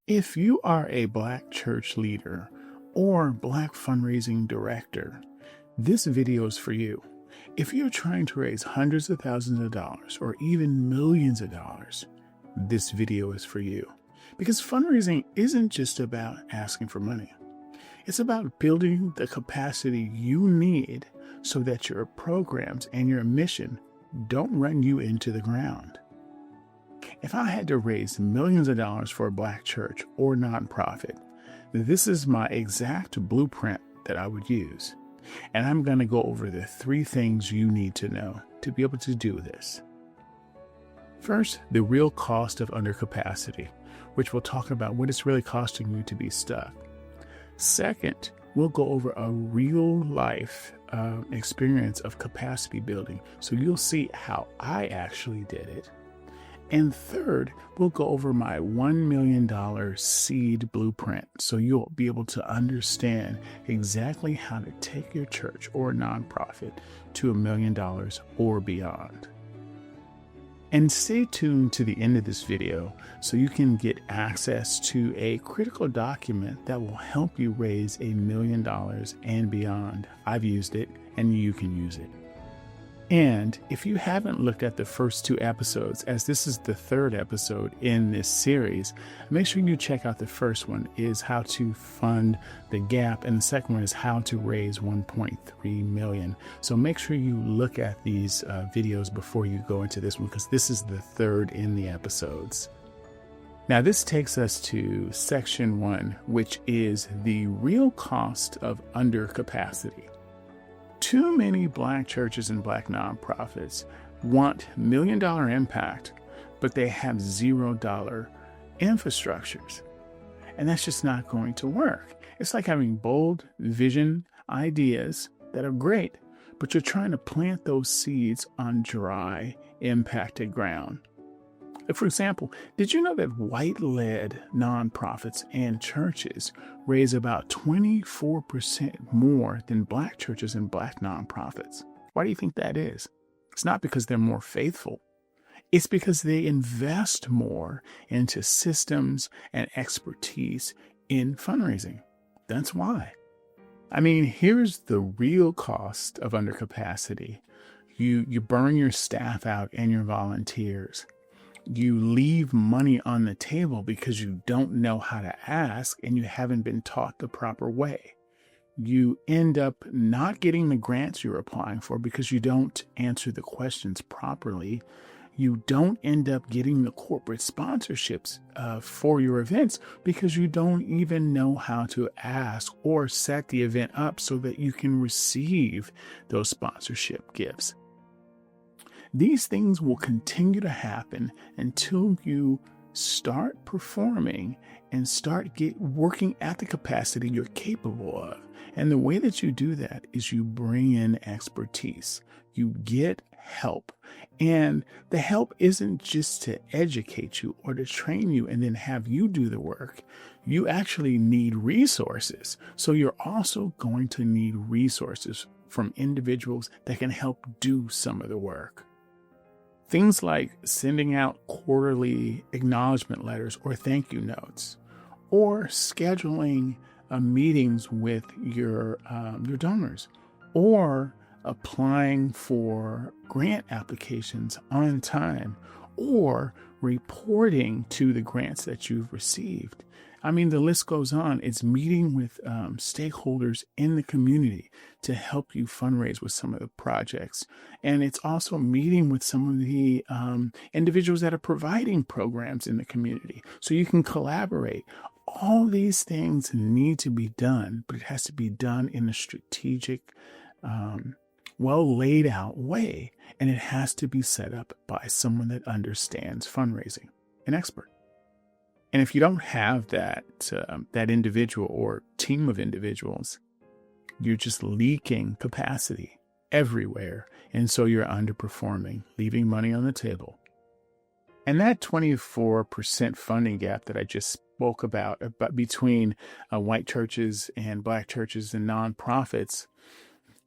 If you are a Black church leader or Black fundraising director, this video is for you. If you're trying to raise hundreds of thousands of dollars or even millions of dollars, this video is for you. Because fundraising isn't just about asking for money. It's about building the capacity you need so that your programs and your mission don't run you into the ground. If I had to raise millions of dollars for a Black church or nonprofit, this is my exact blueprint that I would use. And I'm going to go over the 3 things you need to know to be able to do this. First, the real cost of undercapacity, which we'll talk about what it's really costing you to be stuck. Second, we'll go over a real life experience of capacity building, so you'll see how I actually did it. And third, we'll go over my $1 million S.E.E.D blueprint, so you'll be able to understand exactly how to take your church or nonprofit to $1 million or beyond. And stay tuned to the end of this video so you can get access to a critical document that will help you raise $1 million and beyond. I've used it and you can use it. And if you haven't looked at the first 2 episodes, as this is the 3rd episode in this series, make sure you check out the first one is how to fund the gap, and the second one is how to raise 1.3 million. So make sure you look at these videos before you go into this one, because this is the 3rd in the episodes. Now this takes us to section 1, which is the real cost of undercapacity. Too many Black churches and Black nonprofits want $1 million impact, but they have $0 infrastructures. And that's just not going to work. It's like having bold vision ideas that are great, but you're trying to plant those seeds on dry, impacted ground. For example, did you know that white-led nonprofits and churches raise about 24% more than Black churches and Black nonprofits? Why do you think that is? It's not because they're more faithful. It's because they invest more into systems and expertise in fundraising. That's why. I mean, here's the real cost of undercapacity. You burn your staff out and your volunteers. You leave money on the table because you don't know how to ask and you haven't been taught the proper way. You end up not getting the grants you're applying for because you don't answer the questions properly. You don't end up getting the corporate sponsorships for your events because you don't even know how to ask or set the event up so that you can receive those sponsorship gifts. These things will continue to happen until you start performing and start working at the capacity you're capable of. And the way that you do that is you bring in expertise. You get help. And the help isn't just to educate you or to train you and then have you do the work. You actually need resources. So you're also going to need resources from individuals that can help do some of the work. Things like sending out quarterly acknowledgement letters or thank you notes, or scheduling meetings with your donors, or applying for grant applications on time, or reporting to the grants that you've received. I mean, the list goes on. It's meeting with stakeholders in the community to help you fundraise with some of the projects. And it's also meeting with some of the individuals that are providing programs in the community so you can collaborate. All these things need to be done, but it has to be done in a strategic, well laid out way. And it has to be set up by someone that understands fundraising, an expert. And if you don't have that individual or team of individuals, you're just leaking capacity everywhere. And so you're underperforming, leaving money on the table. And that 24% funding gap that I just spoke about between white churches and Black churches and nonprofits,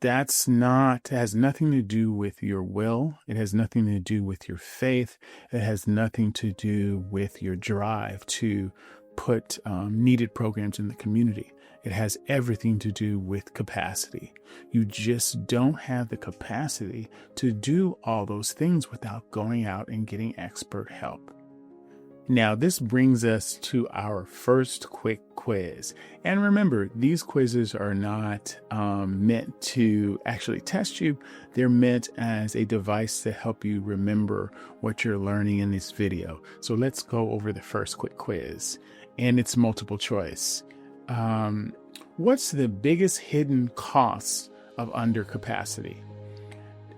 has nothing to do with your will. It has nothing to do with your faith. It has nothing to do with your drive to put needed programs in the community. It has everything to do with capacity. You just don't have the capacity to do all those things without going out and getting expert help. Now, this brings us to our first quick quiz. And remember, these quizzes are not meant to actually test you. They're meant as a device to help you remember what you're learning in this video. So let's go over the first quick quiz. And it's multiple choice. What's the biggest hidden cost of undercapacity?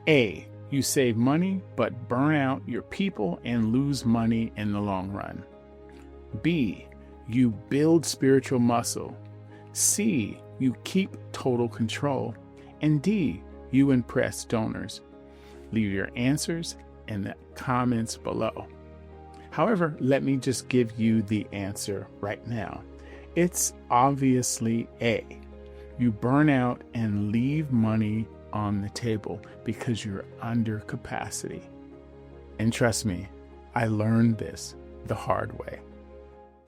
A, you save money, but burn out your people and lose money in the long run. B, you build spiritual muscle. C, you keep total control. And D, you impress donors. Leave your answers in the comments below. However, let me just give you the answer right now. It's obviously A. You burn out and leave money on the table because you're under capacity. And trust me, I learned this the hard way.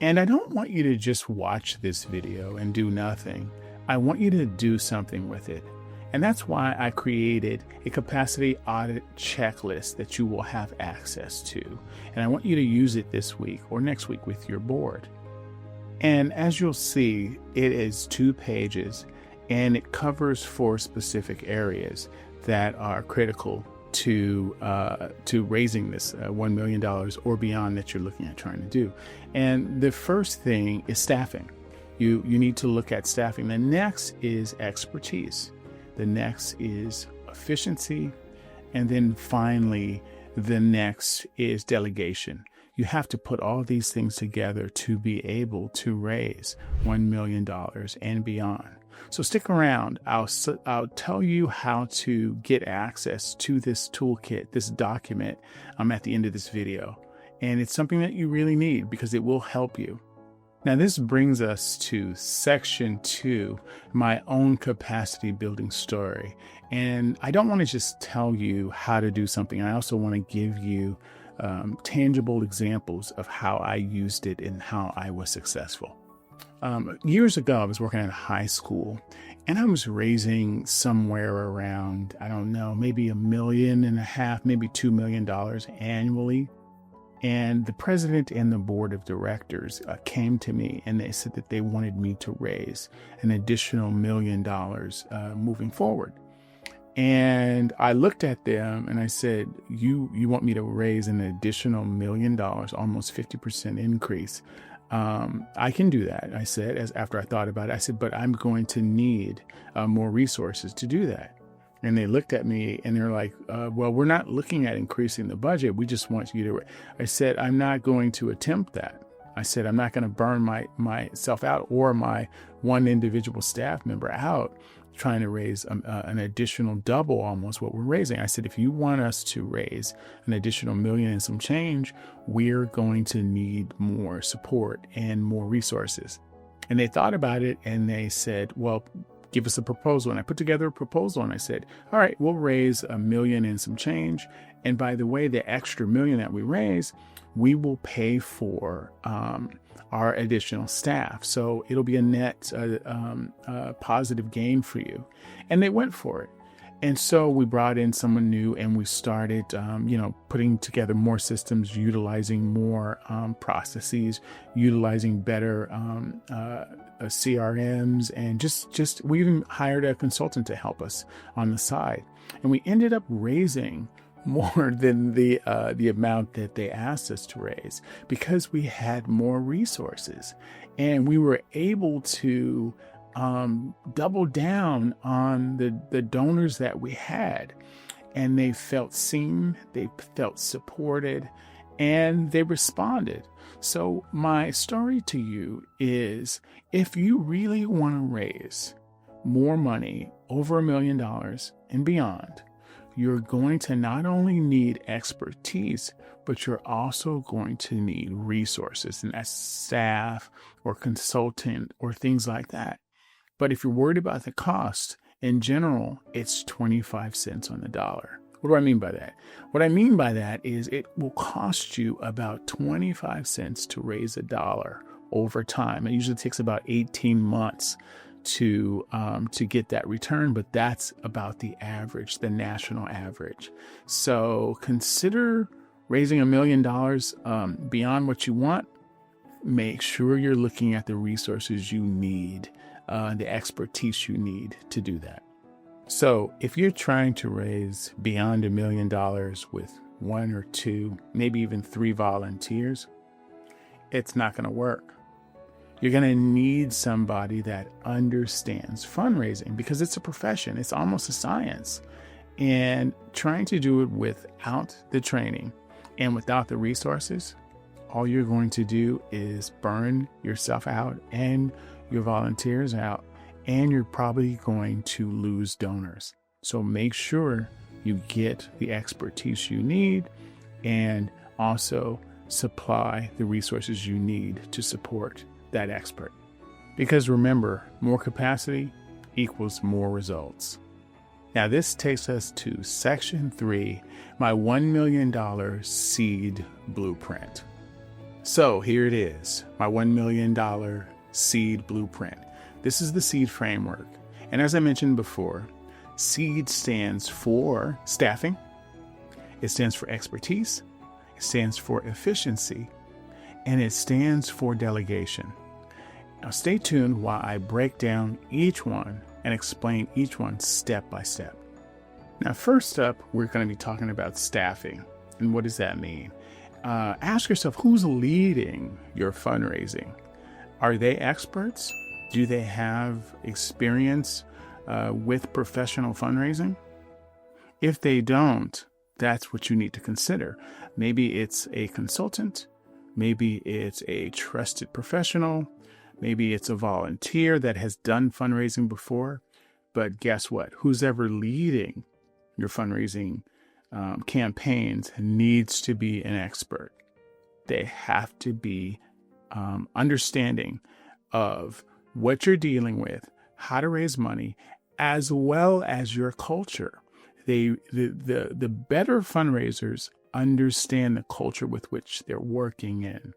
And I don't want you to just watch this video and do nothing. I want you to do something with it. And that's why I created a capacity audit checklist that you will have access to. And I want you to use it this week or next week with your board. And as you'll see, it is 2 pages and it covers 4 specific areas that are critical to raising this $1 million or beyond that you're looking at trying to do. And the first thing is staffing. You need to look at staffing. The next is expertise. The next is efficiency. And then finally, the next is delegation. You have to put all these things together to be able to raise $1 million and beyond. So stick around. I'll tell you how to get access to this toolkit, this document, at the end of this video. And it's something that you really need because it will help you. Now, this brings us to section 2, my own capacity building story. And I don't want to just tell you how to do something. I also want to give you tangible examples of how I used it and how I was successful. Years ago, I was working at a high school and I was raising somewhere around, I don't know, maybe $1.5 million, maybe $2 million annually. And the president and the board of directors came to me and they said that they wanted me to raise an additional $1 million moving forward. And I looked at them and I said, you want me to raise an additional $1 million, almost 50% increase. I can do that. I said, after I thought about it, I said, but I'm going to need more resources to do that. And they looked at me and they're like, well, we're not looking at increasing the budget. We just want you to. I said, I'm not going to attempt that. I said, I'm not going to burn myself out or my one individual staff member out trying to raise an additional double almost what we're raising. I said, if you want us to raise an additional $1 million and some change, we're going to need more support and more resources. And they thought about it and they said, well, give us a proposal. And I put together a proposal and I said, all right, we'll raise $1 million and some change. And by the way, the extra $1 million that we raise, we will pay for our additional staff. So it'll be a net positive gain for you. And they went for it. And so we brought in someone new and we started, putting together more systems, utilizing more processes, utilizing better CRMs, and just we even hired a consultant to help us on the side. And we ended up raising more than the amount that they asked us to raise because we had more resources and we were able to double down on the donors that we had, and they felt seen, they felt supported, and they responded. So my story to you is, if you really want to raise more money, over $1 million and beyond, you're going to not only need expertise, but you're also going to need resources, and that's staff or consultant or things like that. But if you're worried about the cost, in general, it's 25 cents on the dollar. What do I mean by that? What I mean by that is it will cost you about 25 cents to raise $1 over time. It usually takes about 18 months to get that return, but that's about the average, the national average. So consider raising $1 million beyond what you want. Make sure you're looking at the resources you need, the expertise you need to do that. So if you're trying to raise beyond $1 million with 1 or 2, maybe even 3 volunteers, it's not going to work. You're going to need somebody that understands fundraising because it's a profession. It's almost a science. And trying to do it without the training and without the resources, all you're going to do is burn yourself out and your volunteers out, and you're probably going to lose donors. So make sure you get the expertise you need and also supply the resources you need to support that expert. Because remember, more capacity equals more results. Now this takes us to section 3, my $1 million S.E.E.D blueprint. So here it is, my $1 million S.E.E.D blueprint. This is the S.E.E.D framework. And as I mentioned before, S.E.E.D stands for staffing. It stands for expertise. It stands for efficiency. And it stands for delegation. Now stay tuned while I break down each one and explain each one step by step. Now first up, we're going to be talking about staffing. And what does that mean? Ask yourself, who's leading your fundraising? Are they experts? Do they have experience with professional fundraising? If they don't, that's what you need to consider. Maybe it's a consultant. Maybe it's a trusted professional. Maybe it's a volunteer that has done fundraising before. But guess what? Who's ever leading your fundraising campaigns needs to be an expert. They have to be understanding of what you're dealing with, how to raise money, as well as your culture. The better fundraisers understand the culture with which they're working in.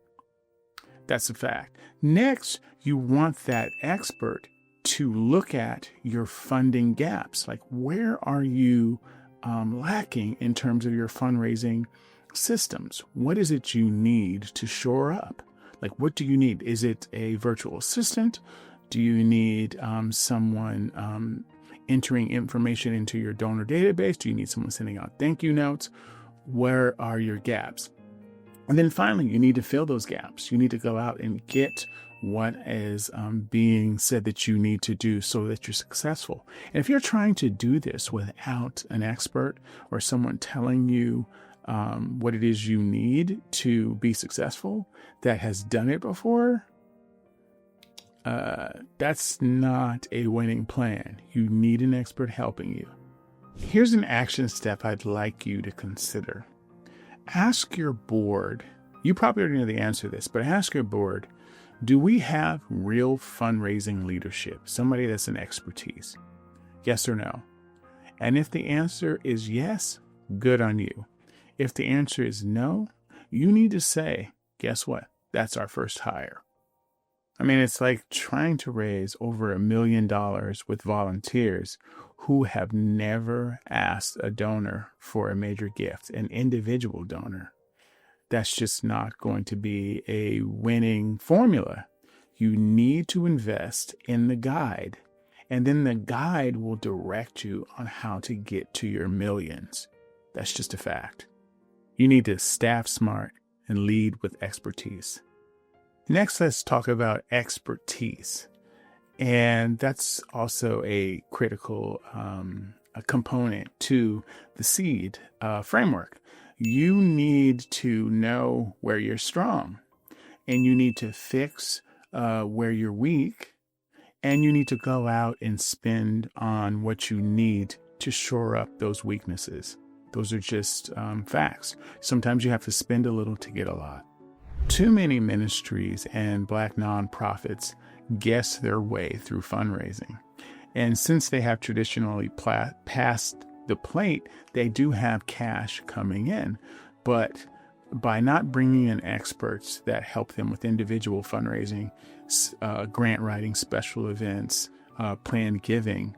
That's a fact. Next, you want that expert to look at your funding gaps. Like, where are you lacking in terms of your fundraising systems? What is it you need to shore up? Like, what do you need? Is it a virtual assistant? Do you need someone entering information into your donor database? Do you need someone sending out thank you notes? Where are your gaps? And then finally, you need to fill those gaps. You need to go out and get what is being said that you need to do so that you're successful. And if you're trying to do this without an expert or someone telling you what it is you need to be successful that has done it before, that's not a winning plan. You need an expert helping you. Here's an action step I'd like you to consider. Ask your board. You probably already know the answer to this, but ask your board, do we have real fundraising leadership? Somebody that's an expertise? Yes or no? And if the answer is yes, good on you. If the answer is no, you need to say, guess what? That's our first hire. I mean, it's like trying to raise over $1 million with volunteers who have never asked a donor for a major gift, an individual donor. That's just not going to be a winning formula. You need to invest in the guide, and then the guide will direct you on how to get to your millions. That's just a fact. You need to staff smart and lead with expertise. Next, let's talk about expertise. And that's also a critical a component to the S.E.E.D framework. You need to know where you're strong, and you need to fix where you're weak, and you need to go out and spend on what you need to shore up those weaknesses. Those are just facts. Sometimes you have to spend a little to get a lot. Too many ministries and Black nonprofits guess their way through fundraising. And since they have traditionally passed the plate, they do have cash coming in. But by not bringing in experts that help them with individual fundraising, grant writing, special events, planned giving,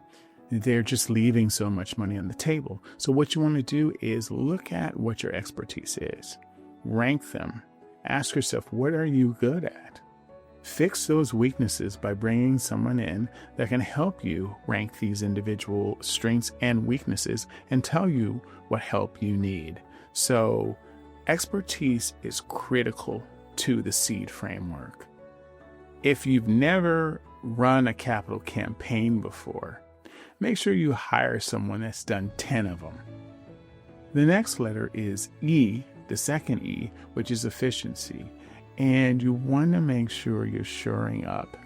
they're just leaving so much money on the table. So what you want to do is look at what your expertise is, rank them, ask yourself, what are you good at? Fix those weaknesses by bringing someone in that can help you rank these individual strengths and weaknesses and tell you what help you need. So expertise is critical to the S.E.E.D framework. If you've never run a capital campaign before, make sure you hire someone that's done 10 of them. The next letter is E, the second E, which is efficiency. And you want to make sure you're shoring up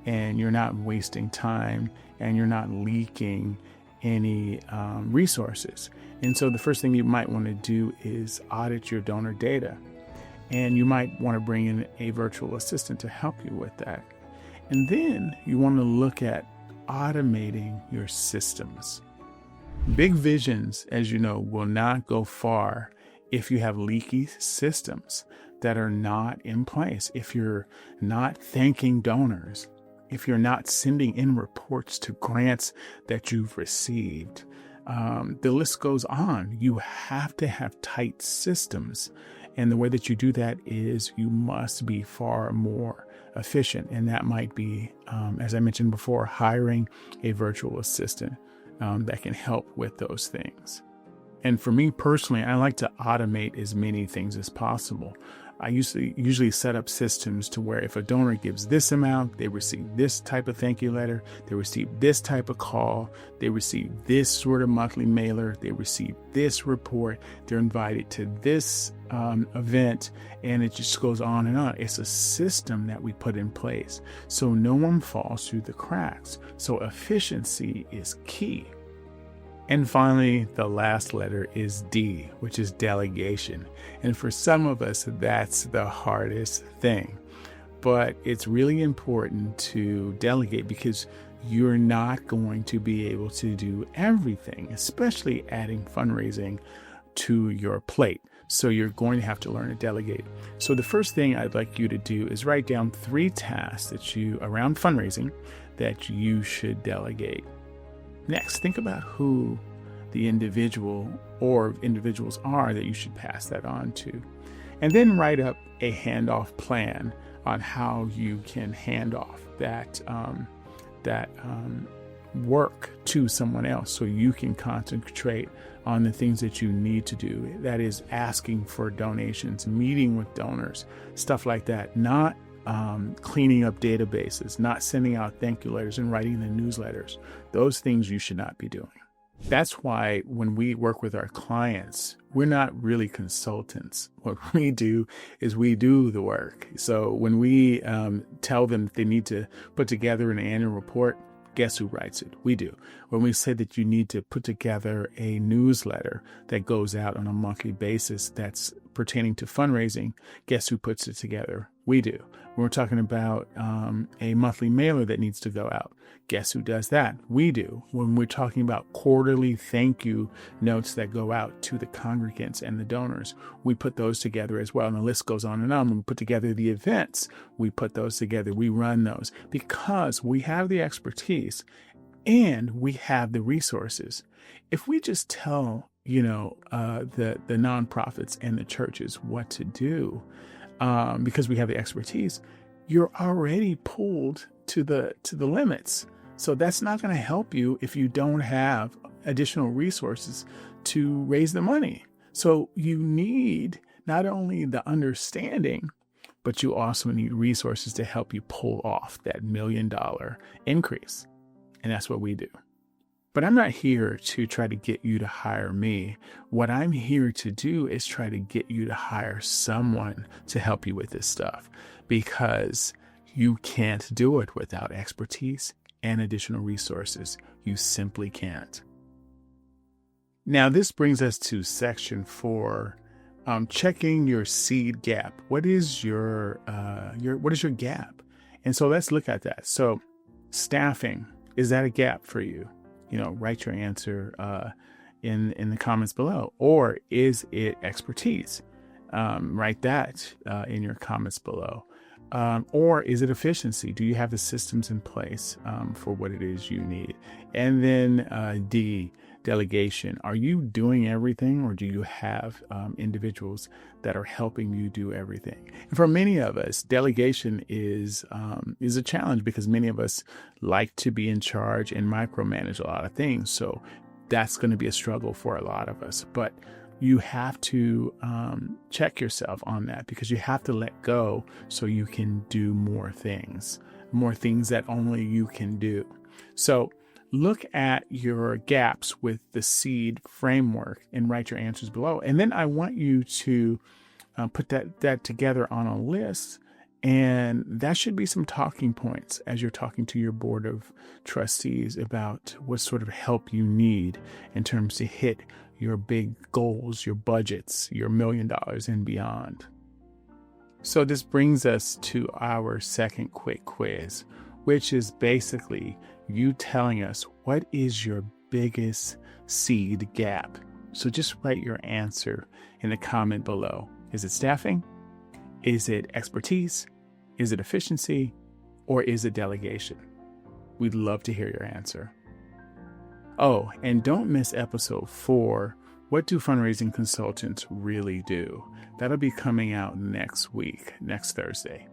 and you're not wasting time and you're not leaking any resources. And so the first thing you might want to do is audit your donor data. And you might want to bring in a virtual assistant to help you with that. And then you want to look at automating your systems. Big visions, as you know, will not go far if you have leaky systems that are not in place, if you're not thanking donors, if you're not sending in reports to grants that you've received. The list goes on. You have to have tight systems. And the way that you do that is you must be far more efficient. And that might be, as I mentioned before, hiring a virtual assistant that can help with those things. And for me personally, I like to automate as many things as possible. I usually set up systems to where if a donor gives this amount, they receive this type of thank you letter, they receive this type of call, they receive this sort of monthly mailer, they receive this report, they're invited to this event, and it just goes on and on. It's a system that we put in place so no one falls through the cracks. So efficiency is key. And finally, the last letter is D, which is delegation. And for some of us, that's the hardest thing. But it's really important to delegate because you're not going to be able to do everything, especially adding fundraising to your plate. So you're going to have to learn to delegate. So the first thing I'd like you to do is write down 3 tasks around fundraising that you should delegate. Next, think about who the individual or individuals are that you should pass that on to. And then write up a handoff plan on how you can hand off that work to someone else so you can concentrate on the things that you need to do. That is asking for donations, meeting with donors, stuff like that. Not cleaning up databases, not sending out thank you letters and writing the newsletters. Those things you should not be doing. That's why when we work with our clients, we're not really consultants. What we do is we do the work. So when we tell them that they need to put together an annual report, guess who writes it? We do. When we say that you need to put together a newsletter that goes out on a monthly basis that's pertaining to fundraising, guess who puts it together? We do. When we're talking about a monthly mailer that needs to go out, guess who does that? We do. When we're talking about quarterly thank you notes that go out to the congregants and the donors, we put those together as well. And the list goes on and on. When we put together the events, we put those together. We run those because we have the expertise and we have the resources. If we just tell, the nonprofits and the churches what to do, because we have the expertise, you're already pulled to the limits. So that's not going to help you if you don't have additional resources to raise the money. So you need not only the understanding, but you also need resources to help you pull off that $1 million increase. And that's what we do. But I'm not here to try to get you to hire me. What I'm here to do is try to get you to hire someone to help you with this stuff, because you can't do it without expertise and additional resources. You simply can't. Now, this brings us to section 4, checking your S.E.E.D gap. What is your gap? And so let's look at that. So staffing, is that a gap for you? Write your answer in the comments below. Or is it expertise? Write that in your comments below. Or is it efficiency? Do you have the systems in place for what it is you need? And then D, delegation. Are you doing everything, or do you have individuals that are helping you do everything? And for many of us, delegation is a challenge because many of us like to be in charge and micromanage a lot of things. So that's going to be a struggle for a lot of us. But you have to check yourself on that, because you have to let go so you can do more things that only you can do. So look at your gaps with the S.E.E.D framework and write your answers below. And then I want you to put that together on a list. And that should be some talking points as you're talking to your board of trustees about what sort of help you need in terms to hit your big goals, your budgets, your $1 million and beyond. So this brings us to our second quick quiz, which is basically you telling us what is your biggest S.E.E.D gap. So just write your answer in the comment below. Is it staffing? Is it expertise? Is it efficiency? Or is it delegation? We'd love to hear your answer. Oh, and don't miss episode 4. What do fundraising consultants really do? That'll be coming out next week, next Thursday.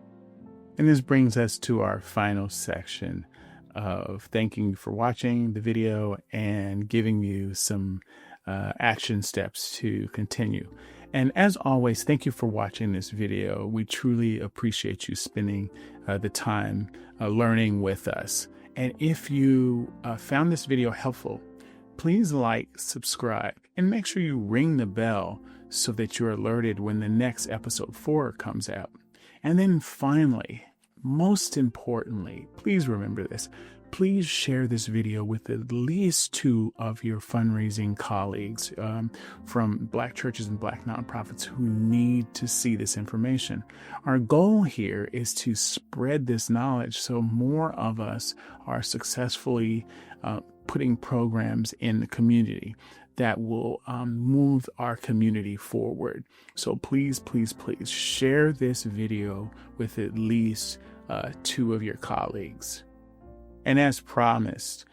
And this brings us to our final section of thanking you for watching the video and giving you some action steps to continue. And as always, thank you for watching this video. We truly appreciate you spending the time learning with us. And if you found this video helpful, please like, subscribe, and make sure you ring the bell so that you're alerted when the next episode 4 comes out. And then finally, most importantly, please remember this. Please share this video with at least 2 of your fundraising colleagues from Black churches and Black nonprofits who need to see this information. Our goal here is to spread this knowledge so more of us are successfully putting programs in the community that will move our community forward. So please, please, please share this video with at least 2 of your colleagues. And as promised,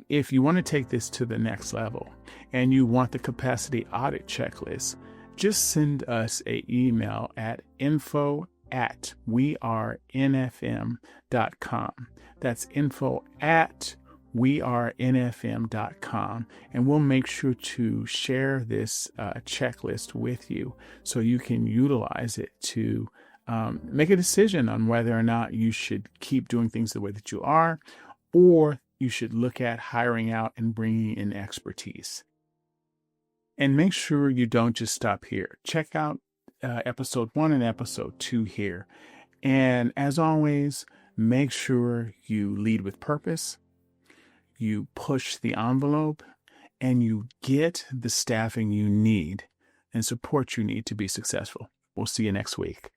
if you want to take this to the next level and you want the Capacity Audit Checklist, just send us an email at info@wearenfm.com. That's info@wearenfm.com. And we'll make sure to share this checklist with you so you can utilize it to make a decision on whether or not you should keep doing things the way that you are, or you should look at hiring out and bringing in expertise. And make sure you don't just stop here. Check out episode 1 and episode 2 here. And as always, make sure you lead with purpose, you push the envelope, and you get the staffing you need and support you need to be successful. We'll see you next week.